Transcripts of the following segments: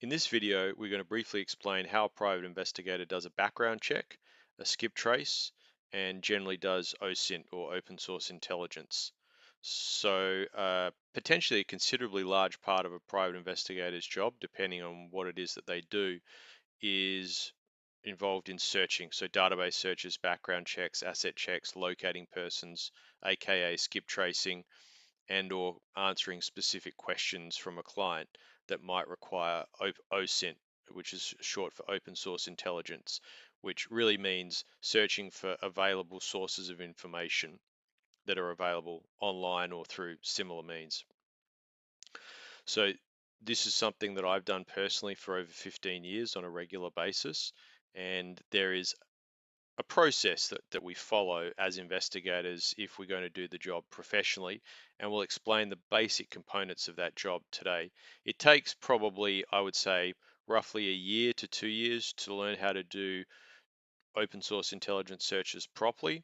In this video, we're going to briefly explain how a private investigator does a background check, a skip trace, and generally does OSINT or open source intelligence. So potentially a considerably large part of a private investigator's job, depending on what it is that they do, is involved in searching. So database searches, background checks, asset checks, locating persons, aka skip tracing, and or answering specific questions from a client that might require OSINT, which is short for open source intelligence, which really means searching for available sources of information that are available online or through similar means. So this is something that I've done personally for over 15 years on a regular basis, and there is a process that we follow as investigators if we're going to do the job professionally, and we'll explain the basic components of that job today. It takes probably, I would say, roughly a year to 2 years to learn how to do open source intelligence searches properly,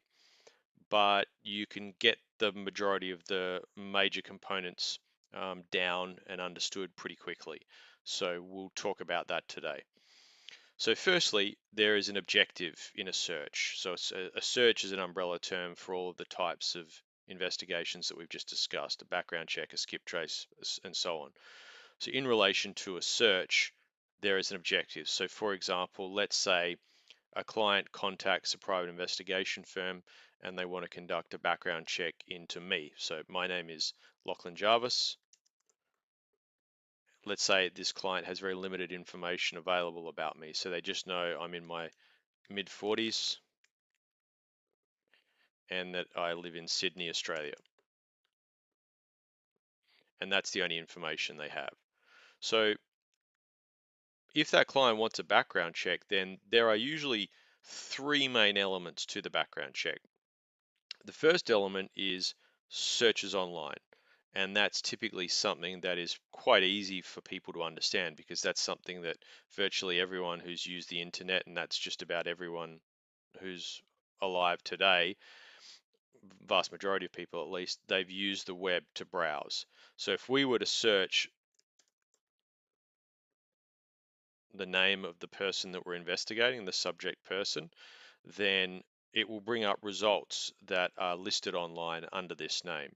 but you can get the majority of the major components down and understood pretty quickly. So we'll talk about that today. So firstly, there is an objective in a search. So a search is an umbrella term for all of the types of investigations that we've just discussed, a background check, a skip trace, and so on. So in relation to a search, there is an objective. So for example, let's say a client contacts a private investigation firm and they want to conduct a background check into me. So my name is Lachlan Jarvis. Let's say this client has very limited information available about me. So they just know I'm in my mid 40s and that I live in Sydney, Australia. And that's the only information they have. So if that client wants a background check, then there are usually three main elements to the background check. The first element is searches online. And that's typically something that is quite easy for people to understand because that's something that virtually everyone who's used the internet, and that's just about everyone who's alive today, vast majority of people at least, they've used the web to browse. So if we were to search the name of the person that we're investigating, the subject person, then it will bring up results that are listed online under this name.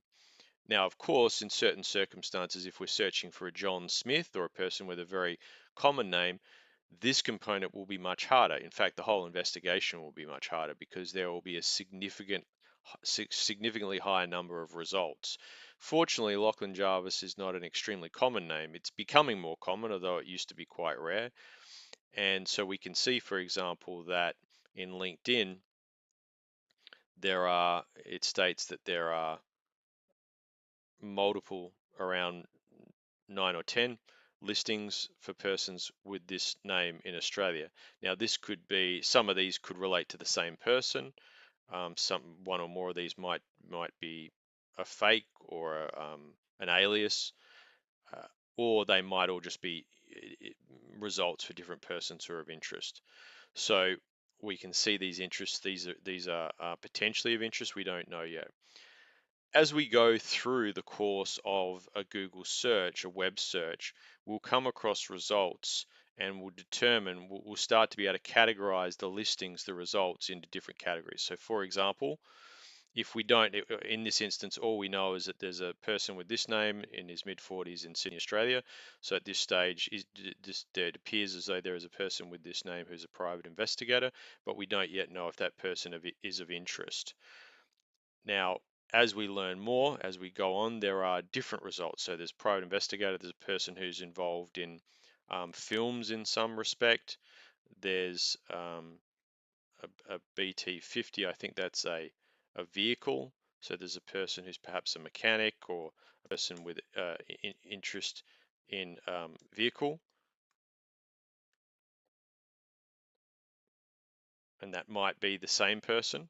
Now, of course, in certain circumstances, if we're searching for a John Smith or a person with a very common name, this component will be much harder. In fact, the whole investigation will be much harder because there will be a significantly higher number of results. Fortunately, Lachlan Jarvis is not an extremely common name. It's becoming more common, although it used to be quite rare. And so we can see, for example, that in LinkedIn, it states that there are multiple, around 9 or 10 listings for persons with this name in Australia. Now, this could be, some of these could relate to the same person. One or more of these might be a fake or an alias, or they might all just be results for different persons who are of interest. So we can see these interests. These are potentially of interest. We don't know yet. As we go through the course of a Google search, a web search, we'll come across results and we'll start to be able to categorize the listings, the results into different categories. So for example, if we don't, in this instance, all we know is that there's a person with this name in his mid 40s in Sydney, Australia. So at this stage, it appears as though there is a person with this name who's a private investigator, but we don't yet know if that person is of interest. Now, as we learn more, as we go on, there are different results. So there's private investigator, there's a person who's involved in films in some respect. There's a BT50, I think that's a vehicle. So there's a person who's perhaps a mechanic or a person with interest in vehicle. And that might be the same person.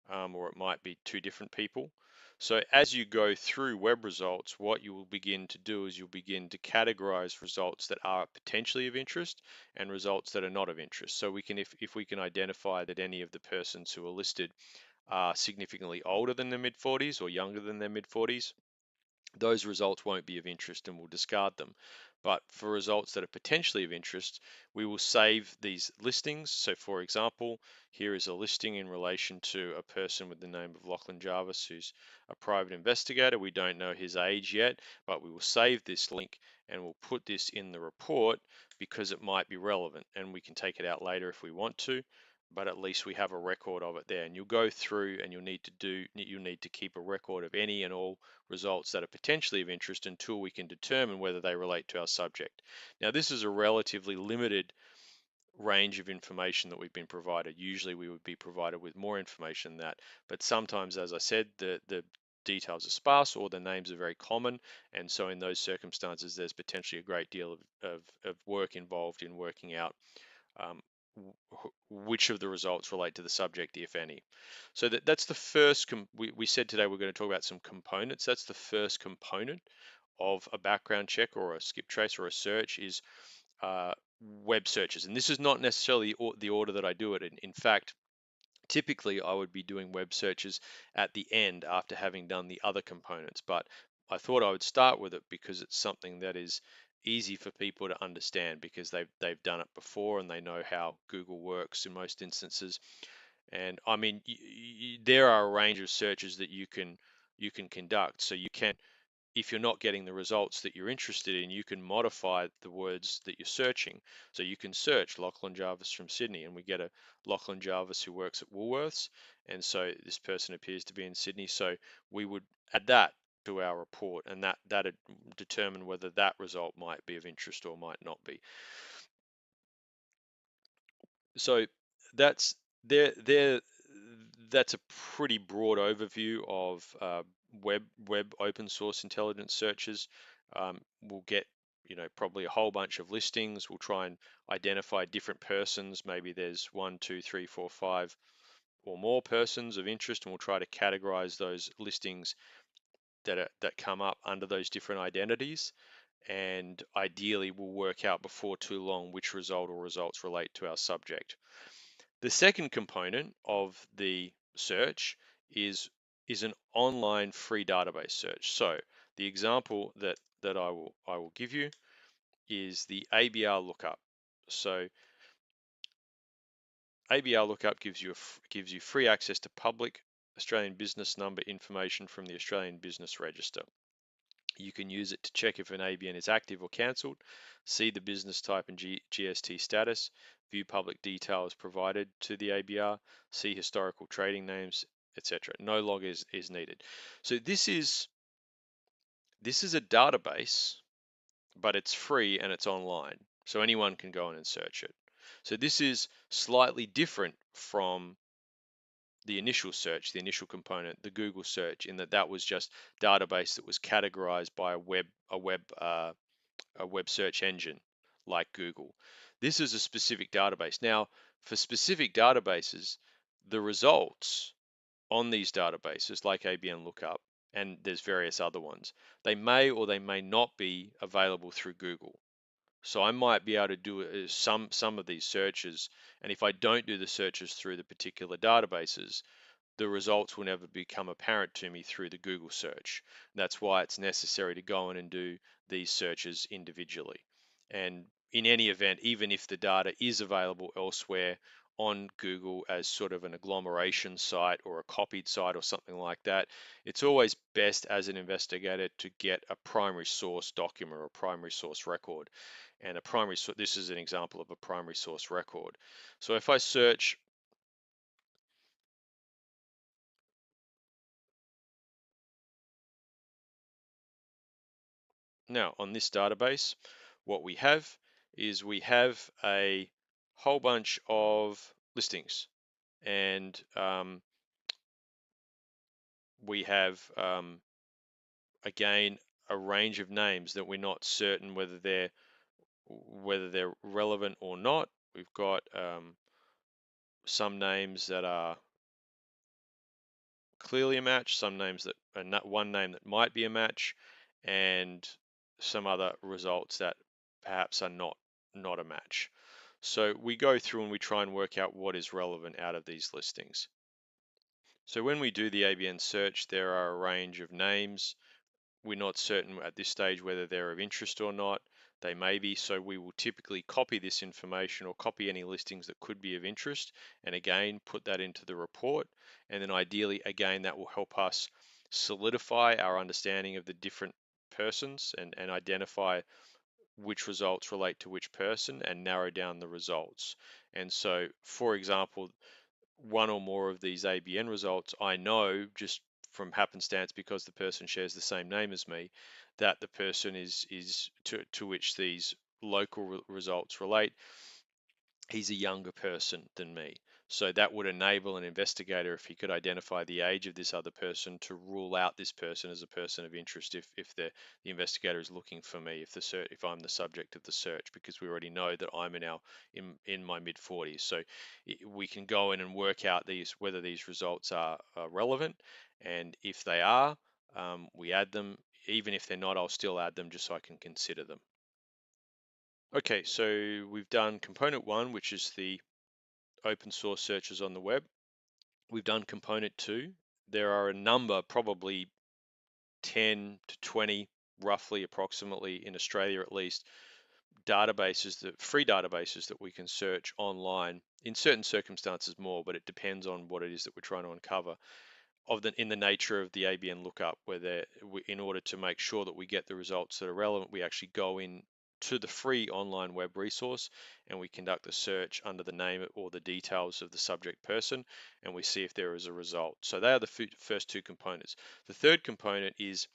Or it might be two different people. So as you go through web results, what you will begin to do is you'll begin to categorize results that are potentially of interest and results that are not of interest. So we can, if we can identify that any of the persons who are listed are significantly older than their mid 40s or younger than their mid 40s, those results won't be of interest and we'll discard them. But for results that are potentially of interest, we will save these listings. So for example, here is a listing in relation to a person with the name of Lachlan Jarvis, who's a private investigator. We don't know his age yet, but we will save this link and we'll put this in the report because it might be relevant, and we can take it out later if we want to, but at least we have a record of it there. And you'll go through and you'll need to keep a record of any and all results that are potentially of interest until we can determine whether they relate to our subject. Now, this is a relatively limited range of information that we've been provided. Usually we would be provided with more information than that, but sometimes, as I said, the details are sparse or the names are very common, and so in those circumstances there's potentially a great deal of work involved in working out um, which of the results relate to the subject, if any. So that's the first, we said today we're going to talk about some components. That's the first component of a background check or a skip trace or a search is uh, web searches. And this is not necessarily the order that I do it in. In fact, typically I would be doing web searches at the end after having done the other components, but I thought I would start with it because it's something that is easy for people to understand because they've done it before and they know how Google works in most instances. And I mean, there are a range of searches that you can conduct. So you can, if you're not getting the results that you're interested in, you can modify the words that you're searching. So you can search Lachlan Jarvis from Sydney, and we get a Lachlan Jarvis who works at Woolworths. And so this person appears to be in Sydney. So we would add that to our report, and that'd determine whether that result might be of interest or might not be. So that's there. That's a pretty broad overview of web open source intelligence searches. We'll get probably a whole bunch of listings. We'll try and identify different persons. Maybe there's one, two, three, four, five, or more persons of interest, and we'll try to categorize those listings that come up under those different identities. And ideally, we'll work out before too long which result or results relate to our subject. The second component of the search is an online free database search. So the example that I will give you is the ABR lookup. So ABR lookup gives you free access to public Australian business number information from the Australian Business Register. You can use it to check if an ABN is active or cancelled, see the business type and GST status, view public details provided to the ABR, see historical trading names, etc. No log is needed. So this is a database, but it's free and it's online. So anyone can go in and search it. So this is slightly different from the initial search, the initial component, the Google search, in that was just database that was categorized by a web search engine like Google. This is a specific database. Now, for specific databases, the results on these databases, like ABN Lookup, and there's various other ones, they may or they may not be available through Google. So I might be able to do some of these searches, and if I don't do the searches through the particular databases, the results will never become apparent to me through the Google search. That's why it's necessary to go in and do these searches individually. And in any event, even if the data is available elsewhere on Google as sort of an agglomeration site or a copied site or something like that, it's always best as an investigator to get a primary source document or a primary source record. And this is an example of a primary source record. So if I search now on this database, what we have a whole bunch of listings, and we have again a range of names that we're not certain whether they're relevant or not. We've got some names that are clearly a match, some names that are not, one name that might be a match, and some other results that perhaps are not a match. So we go through and we try and work out what is relevant out of these listings. So when we do the ABN search, there are a range of names we're not certain at this stage whether they're of interest or not. They may be, so we will typically copy this information or copy any listings that could be of interest, and again put that into the report. And then ideally, again, that will help us solidify our understanding of the different persons and identify which results relate to which person and narrow down the results. And so, for example, one or more of these ABN results, I know just from happenstance, because the person shares the same name as me, that the person is to which these local results relate, he's a younger person than me. So that would enable an investigator, if he could identify the age of this other person, to rule out this person as a person of interest if the investigator is looking for me, if I'm the subject of the search, because we already know that I'm in my mid 40s. So we can go in and work out whether these results are relevant, and if they are, we add them. Even if they're not, I'll still add them just so I can consider them. Okay, so we've done component one, which is the open source searches on the web. We've done component two. There are a number, probably 10 to 20, roughly approximately in Australia at least, free databases that we can search online. In certain circumstances more, but it depends on what it is that we're trying to uncover. In the nature of the ABN lookup, where in order to make sure that we get the results that are relevant, we actually go in to the free online web resource and we conduct a search under the name or the details of the subject person, and we see if there is a result. So they are the first two components. The third component is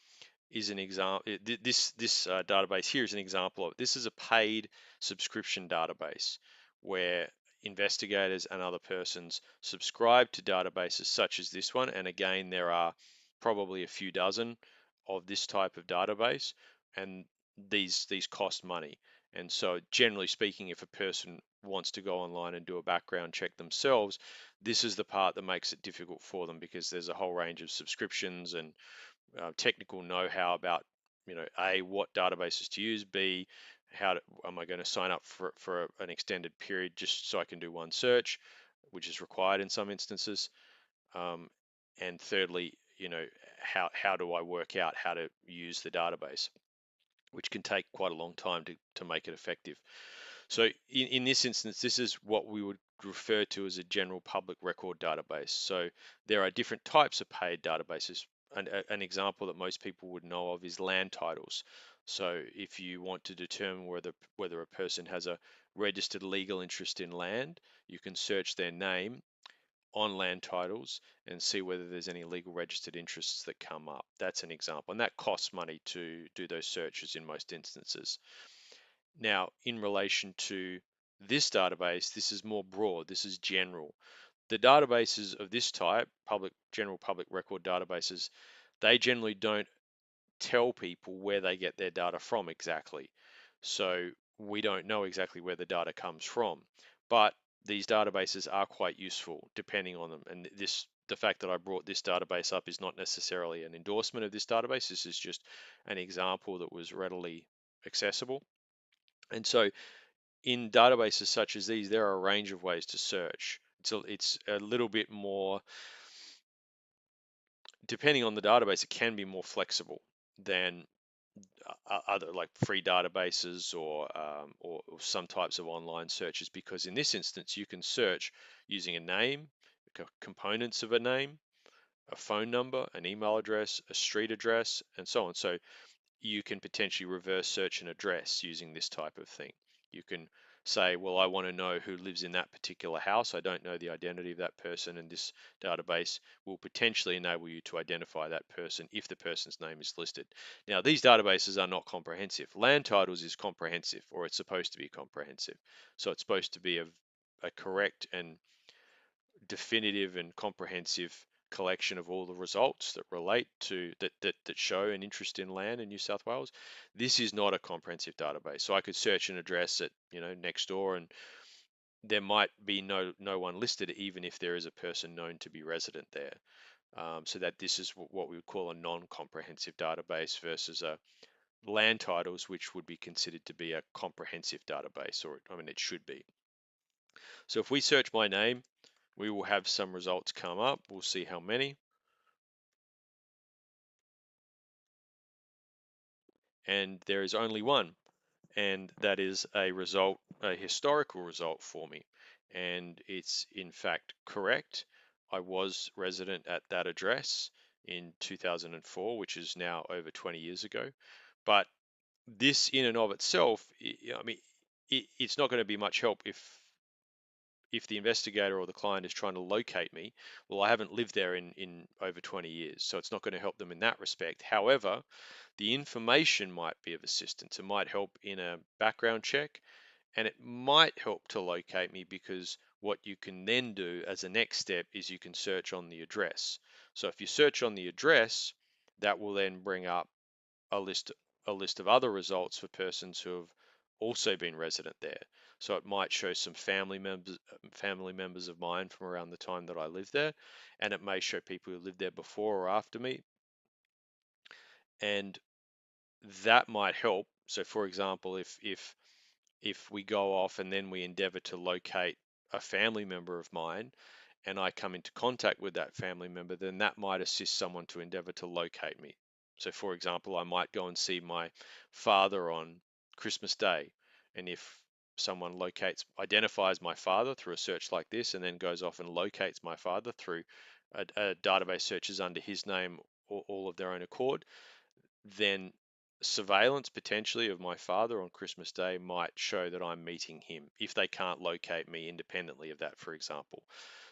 an example. This database here is an example of it. This is a paid subscription database where investigators and other persons subscribe to databases such as this one. And again, there are probably a few dozen of this type of database, and these cost money. And so, generally speaking, if a person wants to go online and do a background check themselves, this is the part that makes it difficult for them, because there's a whole range of subscriptions and technical know-how about, A, what databases to use, B, am I going to sign up for an extended period just so I can do one search, which is required in some instances, um, and thirdly, how do I work out how to use the database, which can take quite a long time to make it effective. So in this instance, this is what we would refer to as a general public record database. So there are different types of paid databases. An example that most people would know of is land titles. So if you want to determine whether a person has a registered legal interest in land, you can search their name on land titles and see whether there's any legal registered interests that come up. That's an example, and that costs money to do those searches in most instances. Now, in relation to this database, this is more broad, this is general. The databases of this type, general public record databases, they generally don't tell people where they get their data from exactly. So we don't know exactly where the data comes from. But these databases are quite useful depending on them. And the fact that I brought this database up is not necessarily an endorsement of this database. This is just an example that was readily accessible. And so in databases such as these, there are a range of ways to search. It's a little bit more, depending on the database, it can be more flexible than other like free databases or some types of online searches, because in this instance, you can search using a name, components of a name, a phone number, an email address, a street address, and so on. So you can potentially reverse search an address using this type of thing. You can say, well, I want to know who lives in that particular house. I don't know the identity of that person, and this database will potentially enable you to identify that person if the person's name is listed. Now, these databases are not comprehensive. Land titles is comprehensive, or it's supposed to be comprehensive. So it's supposed to be a correct and definitive and comprehensive collection of all the results that relate to that show an interest in land in New South Wales. This is not a comprehensive database. So I could search an address at next door, and there might be no one listed, even if there is a person known to be resident there. So that this is what we would call a non-comprehensive database versus a land titles, which would be considered to be a comprehensive database, or I mean it should be. So if we search my name, we will have some results come up. We'll see how many. and there is only one, and that is a result, a historical result for me. And it's in fact correct. I was resident at that address in 2004, which is now over 20 years ago. But this in and of itself, I mean, it's not going to be much help if the investigator or the client is trying to locate me. Well, I haven't lived there in over 20 years, so it's not going to help them in that respect. However, the information might be of assistance. It might help in a background check, and it might help to locate me, because what you can then do as a next step is you can search on the address. So if you search on the address, that will then bring up a list a list of other results for persons who have also been resident there. So it might show some family members of mine from around the time that I lived there, and it may show people who lived there before or after me, and that might help. So for example, if we go off and then we endeavor to locate a family member of mine, and I come into contact with that family member, then that might assist someone to endeavor to locate me. So, for example, I might go and see my father on Christmas Day, and if someone identifies my father through a search like this, and then goes off and locates my father through a database searches under his name, or all of their own accord, then surveillance potentially of my father on Christmas Day might show that I'm meeting him if they can't locate me independently of that, for example.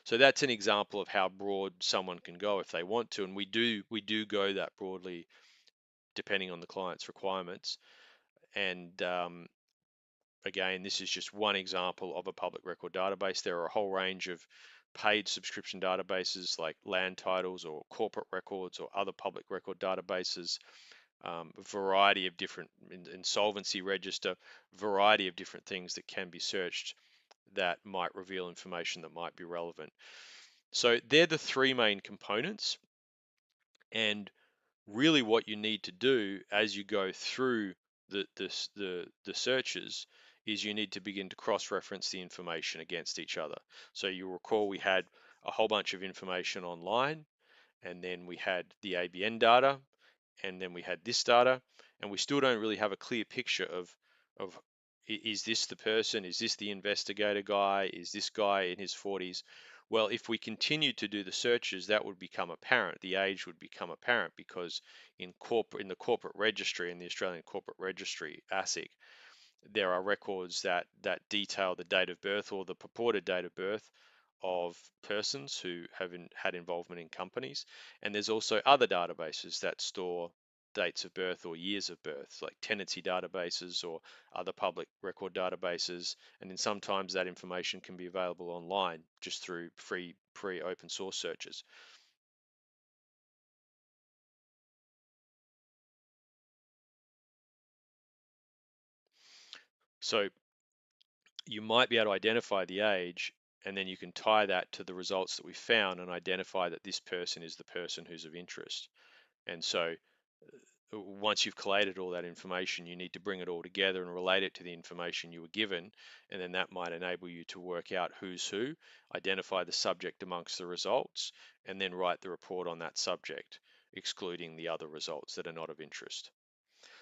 So that's an example of how broad someone can go if they want to, and we do go that broadly depending on the client's requirements. And again, this is just one example of a public record database. There are a whole range of paid subscription databases like land titles or corporate records or other public record databases, a variety of different insolvency register, variety of different things that can be searched that might reveal information that might be relevant. So they're the three main components, and really what you need to do as you go through the searches is you need to begin to cross-reference the information against each other. So you'll recall we had a whole bunch of information online, and then we had the ABN data, and then we had this data, and we still don't really have a clear picture of is this the person? Is this the investigator guy? Is this guy in his 40s? Well, if we continue to do the searches, that would become apparent. The age would become apparent, because in the corporate registry, in the Australian Corporate Registry, ASIC, there are records that detail the date of birth, or the purported date of birth, of persons who have had involvement in companies. And there's also other databases that store dates of birth or years of birth, like tenancy databases or other public record databases. And then sometimes that information can be available online just through free open source searches. So you might be able to identify the age, and then you can tie that to the results that we found and identify that this person is the person who's of interest. And so once you've collated all that information, you need to bring it all together and relate it to the information you were given. And then that might enable you to work out who's who, identify the subject amongst the results, and then write the report on that subject, excluding the other results that are not of interest.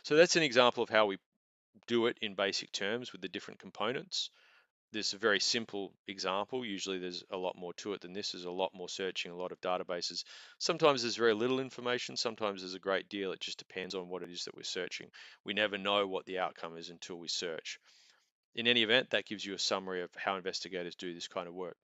So that's an example of how we do it in basic terms with the different components. This is a very simple example. Usually there's a lot more to it than this. There's a lot more searching, a lot of databases. Sometimes there's very little information. Sometimes there's a great deal. It just depends on what it is that we're searching. We never know what the outcome is until we search. In any event, that gives you a summary of how investigators do this kind of work.